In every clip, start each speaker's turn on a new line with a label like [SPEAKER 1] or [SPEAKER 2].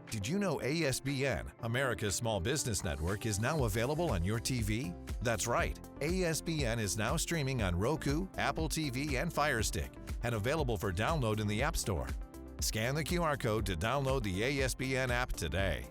[SPEAKER 1] Did you know ASBN, America's Small Business Network, is now available on your TV? That's right. ASBN is now streaming on Roku, Apple TV, and Fire Stick, and available for download in the App Store. Scan the QR code to download the ASBN app today.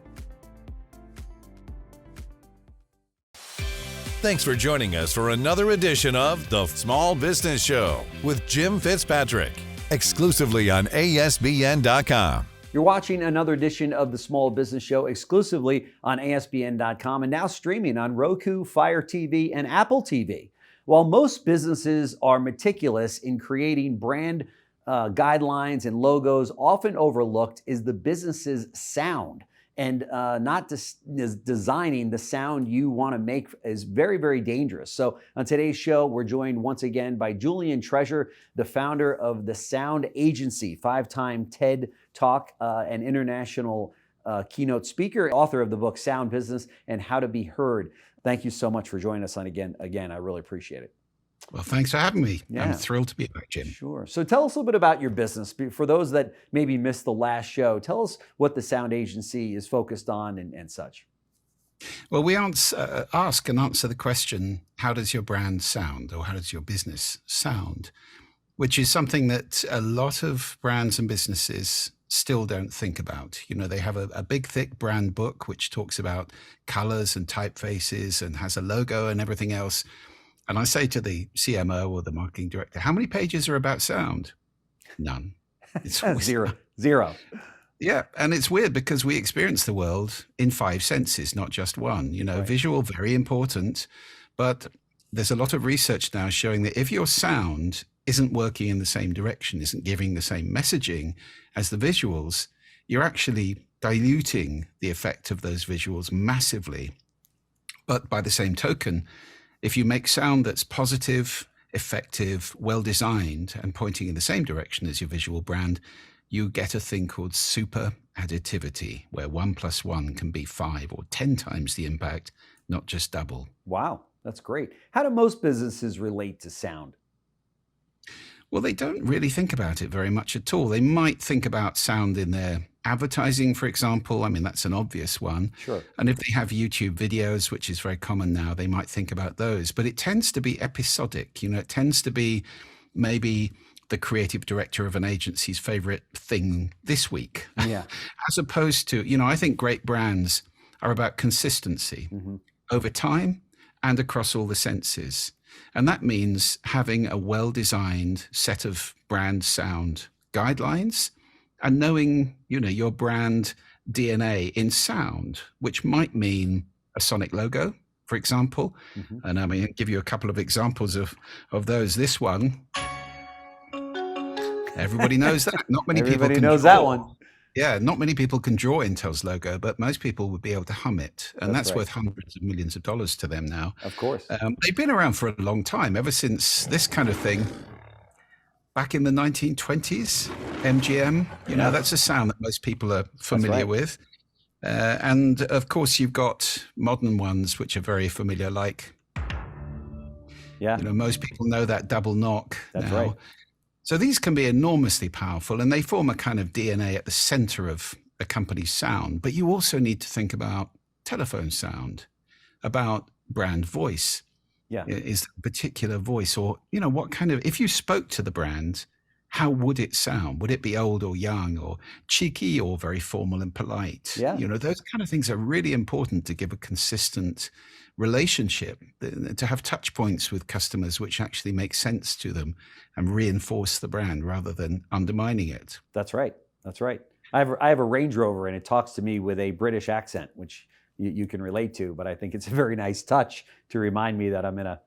[SPEAKER 1] Thanks for joining us for another edition of The Small Business Show with Jim Fitzpatrick, exclusively on ASBN.com.
[SPEAKER 2] You're watching another edition of the Small Business Show exclusively on ASBN.com and now streaming on Roku, Fire TV, and Apple TV. While most businesses are meticulous in creating brand guidelines and logos, often overlooked is the business's sound. And not designing the sound you want to make is very, very dangerous. So on today's show, we're joined once again by Julian Treasure, the founder of the Sound Agency, 5-time TED Talk and international keynote speaker, author of the book Sound Business and How to Be Heard. Thank you so much for joining us on again. I really appreciate it.
[SPEAKER 3] Well, thanks for having me. Yeah. I'm thrilled to be back, Jim.
[SPEAKER 2] Sure. So tell us a little bit about your business. For those that maybe missed the last show, tell us what the Sound Agency is focused on and such.
[SPEAKER 3] Well, we ask and answer the question, how does your brand sound, or how does your business sound? Which is something that a lot of brands and businesses still don't think about. You know, they have a big, thick brand book, which talks about colors and typefaces and has a logo and everything else. And I say to the CMO or the marketing director, how many pages are about sound? None. It's
[SPEAKER 2] Zero.
[SPEAKER 3] Yeah. And it's weird because we experience the world in 5 senses, not just one. You know, right. Visual, very important. But there's a lot of research now showing that if your sound isn't working in the same direction, isn't giving the same messaging as the visuals, you're actually diluting the effect of those visuals massively. But by the same token, if you make sound that's positive, effective, well-designed, and pointing in the same direction as your visual brand, you get a thing called super additivity, where 1 + 1 can be 5 or 10 times the impact, not just double.
[SPEAKER 2] Wow, that's great. How do most businesses relate to sound?
[SPEAKER 3] Well, they don't really think about it very much at all. They might think about sound in their advertising, for example. I mean, that's an obvious one.
[SPEAKER 2] Sure.
[SPEAKER 3] And if they have YouTube videos, which is very common now, they might think about those. But it tends to be episodic. You know, it tends to be maybe the creative director of an agency's favorite thing this week.
[SPEAKER 2] Yeah.
[SPEAKER 3] As opposed to, you know, I think great brands are about consistency over time and across all the senses. And that means having a well-designed set of brand sound guidelines and knowing, you know, your brand DNA in sound, which might mean a sonic logo, for example. And I mean, I'll give you a couple of examples of those. This one, everybody knows that. Not many people can
[SPEAKER 2] knows
[SPEAKER 3] draw.
[SPEAKER 2] That one.
[SPEAKER 3] Yeah, not many people can draw Intel's logo, but most people would be able to hum it. And that's
[SPEAKER 2] right.
[SPEAKER 3] worth hundreds of millions of dollars to them now.
[SPEAKER 2] Of course.
[SPEAKER 3] They've been around for a long time, ever since this kind of thing. Back in the 1920s, MGM, you know, that's a sound that most people are familiar with. And of course, you've got modern ones, which are very familiar, like, you know, most people know that double knock
[SPEAKER 2] That's
[SPEAKER 3] now.
[SPEAKER 2] right.
[SPEAKER 3] So these can be enormously powerful, and they form a kind of DNA at the center of a company's sound. But you also need to think about telephone sound, about brand voice.
[SPEAKER 2] Yeah.
[SPEAKER 3] Is there a particular voice, or, you know, what kind of, if you spoke to the brand, how would it sound? Would it be old or young or cheeky or very formal and polite?
[SPEAKER 2] Yeah.
[SPEAKER 3] You know, those kind of things are really important to give a consistent relationship, to have touch points with customers which actually make sense to them and reinforce the brand rather than undermining it.
[SPEAKER 2] That's right. That's right. I have a Range Rover and it talks to me with a British accent, which you can relate to, but I think it's a very nice touch to remind me that I'm in a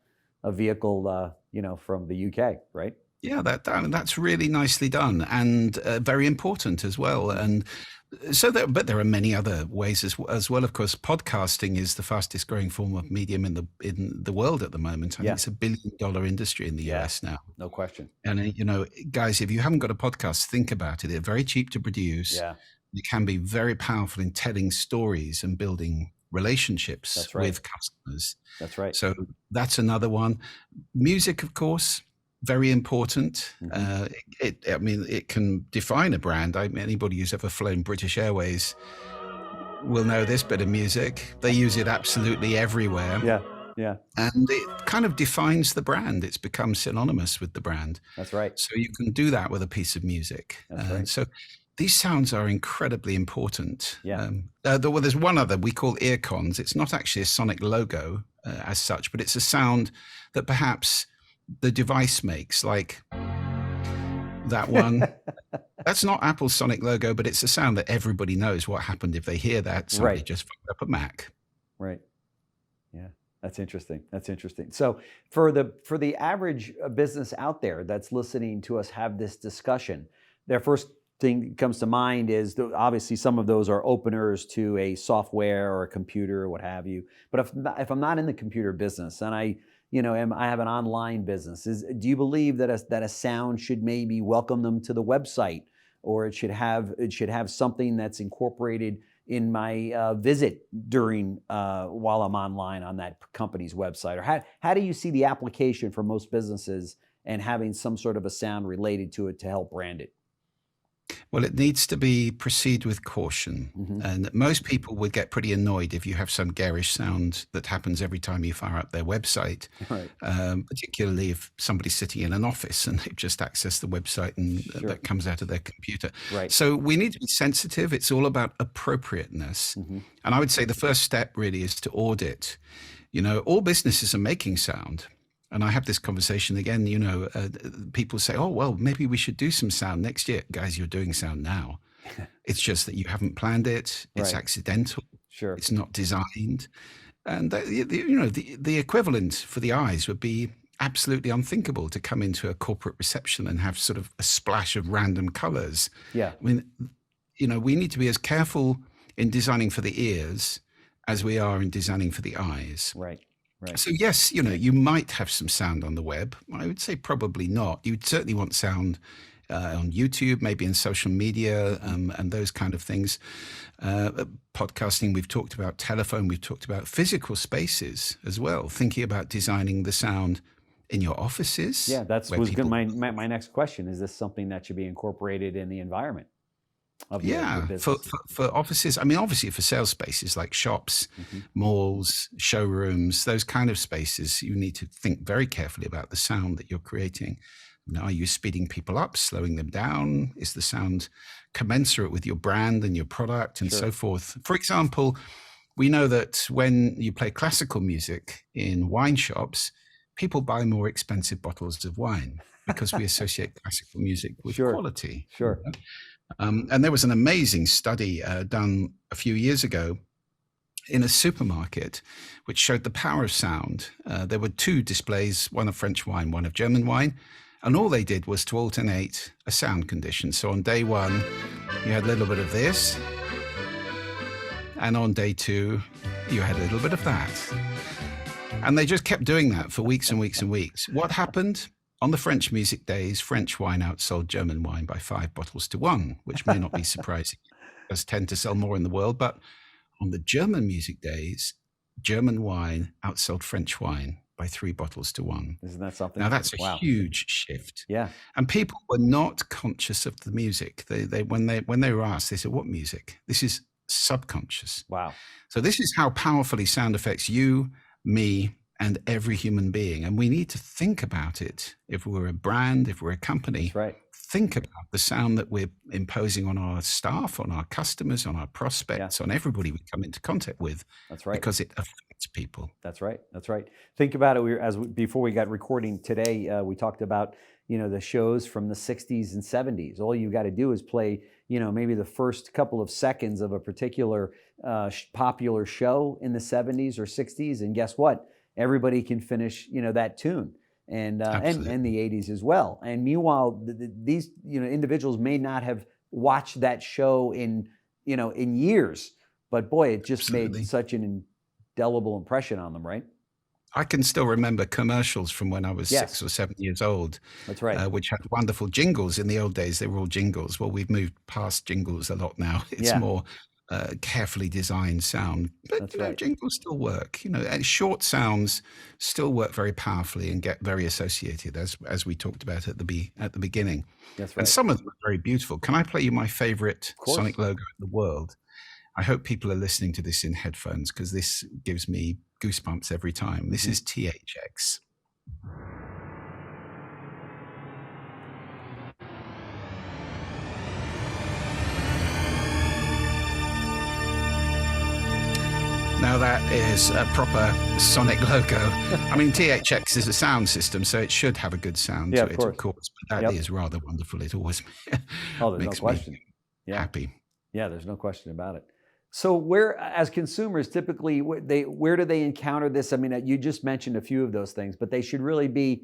[SPEAKER 2] vehicle, you know, from the UK, right?
[SPEAKER 3] Yeah, that's really nicely done and very important as well. And so, but there are many other ways as well. Of course, podcasting is the fastest growing form of medium in the world at the moment. I think it's $1 billion industry in the US now.
[SPEAKER 2] No question.
[SPEAKER 3] And you know, guys, if you haven't got a podcast, think about it. They're very cheap to produce.
[SPEAKER 2] Yeah.
[SPEAKER 3] It can be very powerful in telling stories and building relationships with customers.
[SPEAKER 2] That's right.
[SPEAKER 3] So that's another one. Music, of course. Very important. It can define a brand. Anybody who's ever flown British Airways will know this bit of music. They use it absolutely everywhere.
[SPEAKER 2] Yeah, yeah.
[SPEAKER 3] And it kind of defines the brand. It's become synonymous with the brand.
[SPEAKER 2] That's right.
[SPEAKER 3] So you can do that with a piece of music.
[SPEAKER 2] That's right.
[SPEAKER 3] So these sounds are incredibly important.
[SPEAKER 2] Yeah.
[SPEAKER 3] There's one other we call ear cons. It's not actually a sonic logo as such, but it's a sound that perhaps the device makes, like that one. That's not Apple's sonic logo, but it's a sound that everybody knows what happened if they hear that. Somebody
[SPEAKER 2] Right.
[SPEAKER 3] just fucked up a Mac.
[SPEAKER 2] Right. Yeah. That's interesting. That's interesting. So for the average business out there that's listening to us have this discussion, their first thing that comes to mind is obviously some of those are openers to a software or a computer or what have you. But if I'm not in the computer business and I have an online business, do you believe that a sound should maybe welcome them to the website, or it should have something that's incorporated in my visit during while I'm online on that company's website? Or how do you see the application for most businesses and having some sort of a sound related to it to help brand it?
[SPEAKER 3] Well, it needs to be proceed with caution.
[SPEAKER 2] Mm-hmm.
[SPEAKER 3] And most people would get pretty annoyed if you have some garish sound that happens every time you fire up their website,
[SPEAKER 2] Right.
[SPEAKER 3] Particularly if somebody's sitting in an office and they've just accessed the website and
[SPEAKER 2] Sure.
[SPEAKER 3] that comes out of their computer.
[SPEAKER 2] Right.
[SPEAKER 3] So we need to be sensitive. It's all about appropriateness.
[SPEAKER 2] Mm-hmm.
[SPEAKER 3] And I would say the first step really is to audit. All businesses are making sound. And I have this conversation again, people say, oh, well, maybe we should do some sound next year. Guys, you're doing sound now. It's just that you haven't planned it. It's
[SPEAKER 2] Right.
[SPEAKER 3] accidental.
[SPEAKER 2] Sure.
[SPEAKER 3] It's not designed. And, the equivalent for the eyes would be absolutely unthinkable to come into a corporate reception and have sort of a splash of random colors.
[SPEAKER 2] Yeah.
[SPEAKER 3] I mean, we need to be as careful in designing for the ears as we are in designing for the eyes.
[SPEAKER 2] Right. Right.
[SPEAKER 3] So yes, you might have some sound on the web. I would say probably not. You'd certainly want sound on YouTube, maybe in social media, and those kind of things. Podcasting, we've talked about telephone, we've talked about physical spaces as well, thinking about designing the sound in your offices.
[SPEAKER 2] Yeah, that
[SPEAKER 3] where
[SPEAKER 2] was
[SPEAKER 3] people-
[SPEAKER 2] my next question. Is this something that should be incorporated in the environment of your business?
[SPEAKER 3] for offices. I mean, obviously for sales spaces like shops,
[SPEAKER 2] Mm-hmm.
[SPEAKER 3] malls, showrooms, those kind of spaces, you need to think very carefully about the sound that you're creating. Now, are you speeding people up, slowing them down? Is the sound commensurate with your brand and your product and
[SPEAKER 2] Sure.
[SPEAKER 3] so forth? For example, we know that when you play classical music in wine shops, people buy more expensive bottles of wine because we associate classical music with
[SPEAKER 2] Sure.
[SPEAKER 3] quality.
[SPEAKER 2] Sure.
[SPEAKER 3] And there was an amazing study done a few years ago in a supermarket, which showed the power of sound. There were two displays, one of French wine, one of German wine. And all they did was to alternate a sound condition. So on day one, you had a little bit of this. And on day two, you had a little bit of that. And they just kept doing that for weeks and weeks and weeks. What happened? On the French music days, French wine outsold German wine by 5 bottles to 1, which may not be surprising. It does tend to sell more in the world. But on the German music days, German wine outsold French wine by 3 bottles to 1.
[SPEAKER 2] Isn't that something?
[SPEAKER 3] Now that's a
[SPEAKER 2] Wow.
[SPEAKER 3] huge shift.
[SPEAKER 2] Yeah.
[SPEAKER 3] And people were not conscious of the music. When they were asked, they said, "What music?" This is subconscious.
[SPEAKER 2] Wow.
[SPEAKER 3] So this is how powerfully sound affects you, me, and every human being. And we need to think about it. If we're a brand, if we're a company,
[SPEAKER 2] That's right.
[SPEAKER 3] think about the sound that we're imposing on our staff, on our customers, on our prospects, on everybody we come into contact with,
[SPEAKER 2] That's right.
[SPEAKER 3] because it affects people.
[SPEAKER 2] That's right. That's right. Think about it. Before we got recording today, we talked about the shows from the 60s and 70s. All you got to do is play maybe the first couple of seconds of a particular popular show in the 70s or 60s, and guess what? Everybody can finish that tune. And the 80s as well. And meanwhile, these individuals may not have watched that show in years, but boy, it just made such an indelible impression on them, right?
[SPEAKER 3] I can still remember commercials from when I was
[SPEAKER 2] Yes.
[SPEAKER 3] 6 or 7 years old.
[SPEAKER 2] That's right.
[SPEAKER 3] Which had wonderful jingles. In the old days, they were all jingles. Well, we've moved past jingles a lot now. It's
[SPEAKER 2] Yeah.
[SPEAKER 3] more carefully designed sound. But
[SPEAKER 2] That's right.
[SPEAKER 3] jingles still work. And short sounds still work very powerfully and get very associated, as we talked about at the beginning.
[SPEAKER 2] That's
[SPEAKER 3] And
[SPEAKER 2] right.
[SPEAKER 3] some of them are very beautiful. Can I play you my favorite
[SPEAKER 2] Of course.
[SPEAKER 3] sonic logo in the world? I hope people are listening to this in headphones because this gives me goosebumps every time. This is THX. Now that is a proper sonic logo. I mean, THX is a sound system, so it should have a good sound to it, of course. But that is rather wonderful. It always makes me happy.
[SPEAKER 2] Yeah, there's no question about it. So where, as consumers, typically, where do they encounter this? I mean, you just mentioned a few of those things, but they should really be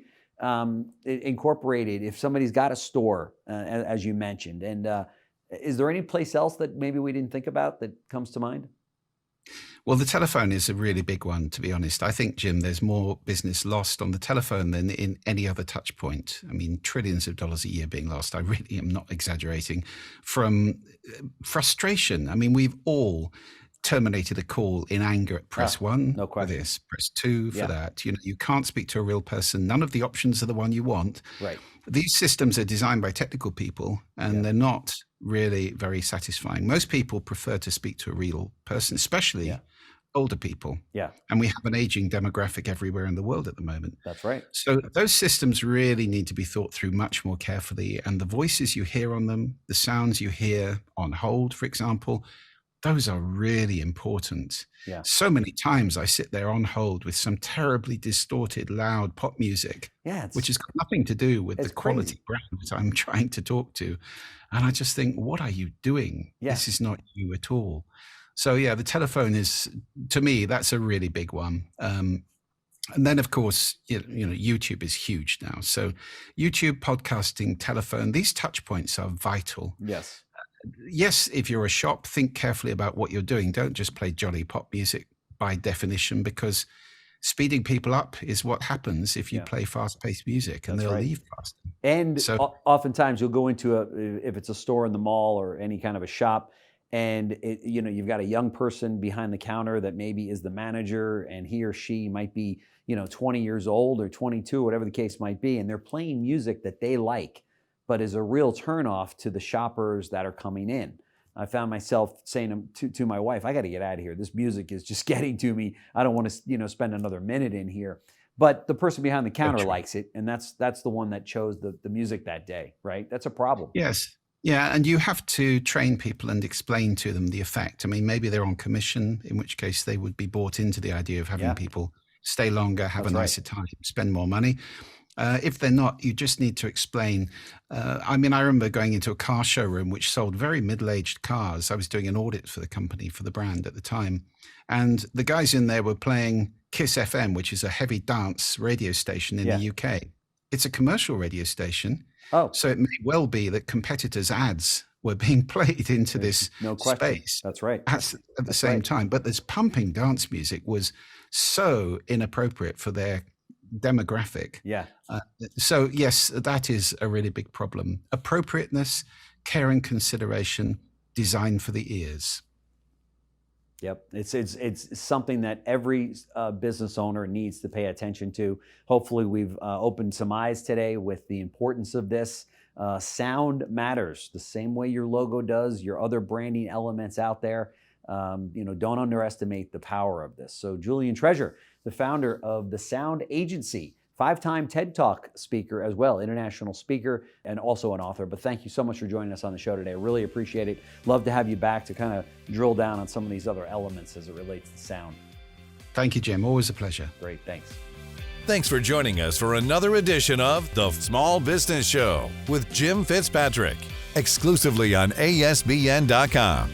[SPEAKER 2] incorporated if somebody's got a store, as you mentioned. And is there any place else that maybe we didn't think about that comes to mind?
[SPEAKER 3] Well, the telephone is a really big one, to be honest. I think, Jim, there's more business lost on the telephone than in any other touch point. I mean, trillions of dollars a year being lost. I really am not exaggerating. From frustration. I mean, we've all terminated a call in anger at press one for this, press two for that. You know, you can't speak to a real person. None of the options are the one you want.
[SPEAKER 2] Right.
[SPEAKER 3] These systems are designed by technical people, and they're not really very satisfying. Most people prefer to speak to a real person, especially older people.
[SPEAKER 2] Yeah.
[SPEAKER 3] And we have an aging demographic everywhere in the world at the moment.
[SPEAKER 2] That's right.
[SPEAKER 3] So those systems really need to be thought through much more carefully. And the voices you hear on them, the sounds you hear on hold, for example, those are really important.
[SPEAKER 2] Yeah.
[SPEAKER 3] So many times I sit there on hold with some terribly distorted, loud pop music, which has got nothing to do with the quality brand that I'm trying to talk to. And I just think, what are you doing?
[SPEAKER 2] Yeah.
[SPEAKER 3] This is not you at all. So yeah, the telephone is, to me, that's a really big one. And then, of course, you know, YouTube is huge now. So YouTube, podcasting, telephone, these touch points are vital.
[SPEAKER 2] Yes.
[SPEAKER 3] Yes, if you're a shop, think carefully about what you're doing. Don't just play jolly pop music by definition, because speeding people up is what happens if you play fast-paced music, and they'll leave faster.
[SPEAKER 2] And so, oftentimes you'll go into if it's a store in the mall or any kind of a shop, and you know, you've got a young person behind the counter that maybe is the manager, and he or she might be, you know, 20 years old or 22, whatever the case might be, and they're playing music that they like, but is a real turnoff to the shoppers that are coming in. I found myself saying to my wife, I got to get out of here. This music is just getting to me. I don't want to, you know, spend another minute in here. But the person behind the counter likes it, and that's the one that chose the music that day, right? That's a problem.
[SPEAKER 3] Yes. Yeah, and you have to train people and explain to them the effect. I mean, maybe they're on commission, in which case they would be bought into the idea of having people stay longer, have a nicer time, spend more money. If they're not, you just need to explain. I mean, I remember going into a car showroom which sold very middle-aged cars. I was doing an audit for the company, for the brand at the time. And the guys in there were playing Kiss FM, which is a heavy dance radio station in the UK. It's a commercial radio station.
[SPEAKER 2] Oh.
[SPEAKER 3] So it may well be that competitors' ads were being played into this space.
[SPEAKER 2] That's right.
[SPEAKER 3] At the same time. But this pumping dance music was so inappropriate for their demographic.
[SPEAKER 2] Yeah.
[SPEAKER 3] So yes, that is a really big problem. Appropriateness, care and consideration, design for the ears.
[SPEAKER 2] Yep, it's something that every business owner needs to pay attention to. Hopefully, we've opened some eyes today with the importance of this. Sound matters the same way your logo does, your other branding elements out there. You know, don't underestimate the power of this. So, Julian Treasure, the founder of the Sound Agency, 5-time TED Talk speaker as well, international speaker, and also an author. But thank you so much for joining us on the show today. I really appreciate it. Love to have you back to kind of drill down on some of these other elements as it relates to sound.
[SPEAKER 3] Thank you, Jim. Always a pleasure.
[SPEAKER 2] Great. Thanks.
[SPEAKER 1] Thanks for joining us for another edition of The Small Business Show with Jim Fitzpatrick, exclusively on ASBN.com.